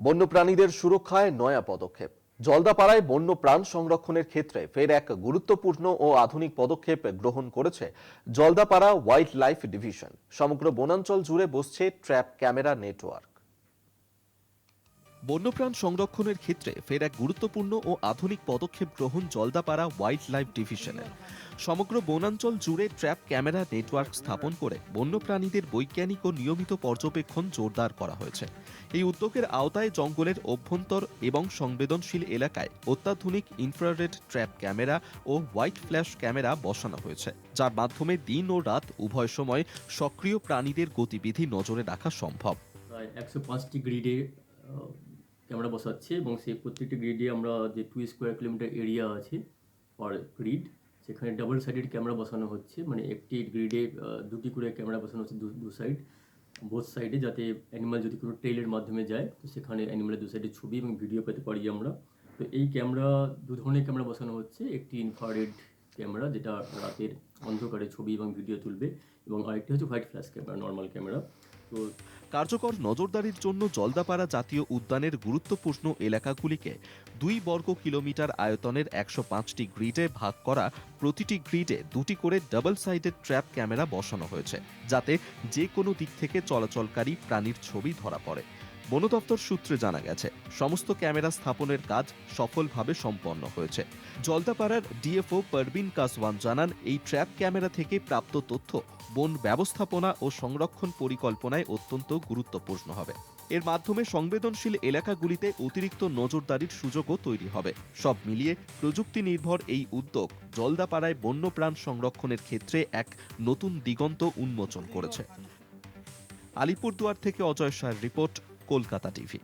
বন্যপ্রাণীদের সুরক্ষায় নয়া পদক্ষেপ। জলদাপাড়ায় বন্য প্রাণ সংরক্ষণের ক্ষেত্রে ফের এক গুরুত্বপূর্ণ ও আধুনিক পদক্ষেপ গ্রহণ করেছে জলদাপাড়া ওয়াইল্ড লাইফ ডিভিশন। সমগ্র বনাঞ্চল জুড়ে বসছে ট্র্যাপ ক্যামেরা নেটওয়ার্ক। বন্যপ্রাণ সংরক্ষণের ক্ষেত্রে ফের এক গুরুত্বপূর্ণ ও আধুনিক পদক্ষেপ গ্রহণ জলদাপাড়া ওয়াইল্ড লাইফ ডিভিশনের। সমগ্র বনাঞ্চল জুড়ে ট্র্যাপ ক্যামেরা নেটওয়ার্ক স্থাপন করে বন্যপ্রাণীদের বৈজ্ঞানিক ও নিয়মিত পর্যবেক্ষণ জোরদার করা হয়েছে। এই উদ্যোগের আওতায় জঙ্গলের অভ্যন্তর এবং সংবেদনশীল এলাকায় অত্যাধুনিক ইনফ্রারেড ট্র্যাপ ক্যামেরা ও হোয়াইট ফ্ল্যাশ ক্যামেরা বসানো হয়েছে, যার মাধ্যমে দিন ও রাত উভয় সময় সক্রিয় প্রাণীদের গতিবিধি নজরে রাখা সম্ভব। প্রায় 105টি গ্রিডে ক্যামেরা বসাচ্ছে এবং সেই প্রত্যেকটি গ্রিডে আমরা যে 2 স্কোয়ার কিলোমিটার এরিয়া আছে পার গ্রিড, সেখানে ডাবল সাইডেড ক্যামেরা বসানো হচ্ছে। মানে একটি গ্রিডে দুটি করে ক্যামেরা বসানো হচ্ছে দু সাইড, বোথ সাইডে, যাতে অ্যানিমাল যদি কোনো ট্রেলের মাধ্যমে যায় তো সেখানে অ্যানিমালের দু সাইডে ছবি এবং ভিডিও পেতে পারি আমরা। তো এই ক্যামেরা, দু ধরনের ক্যামেরা বসানো হচ্ছে। একটি ইনফ্রারেড ক্যামেরা যেটা রাতের অন্ধকারে ছবি এবং ভিডিও তুলবে, এবং আরেকটি হচ্ছে white flash camera, normal camera. তো কার্যকর নজরদারির জন্য জলদাপাড়া জাতীয় উদ্যানের গুরুত্বপূর্ণ এলাকাগুলিকে 2 বর্গ কিলোমিটার আয়তনের 105টি গ্রিডে ভাগ করা প্রতিটি গ্রিডে 2টি করে ডাবল সাইডেড ট্র্যাপ ক্যামেরা বসানো হয়েছে, যাতে যে কোনো দিক থেকে চলাচলকারী প্রাণীর ছবি ধরা পড়ে। বন দপ্তর সূত্রে জানা গেছে, সমস্ত ক্যামেরা স্থাপনের কাজ সফলভাবে সম্পন্ন হয়েছে। জলদাপাড়ার ডিএফও পারভিন কাসওয়ান জানান, এই ট্র্যাপ ক্যামেরা থেকে প্রাপ্ত তথ্য বন ব্যবস্থাপনা ও সংরক্ষণ পরিকল্পনায় অত্যন্ত গুরুত্বপূর্ণ হবে। এর মাধ্যমে সংবেদনশীল এলাকাগুলিতে অতিরিক্ত নজরদারির সুযোগও তৈরি হবে। সব মিলিয়ে প্রযুক্তি নির্ভর এই উদ্যোগ জলদাপাড়ায় বন্যপ্রাণ সংরক্ষণের ক্ষেত্রে এক নতুন দিগন্ত উন্মোচন করেছে। আলিপুরদুয়ার থেকে অজয় শাহর রিপোর্ট, কলকাতা টিভি।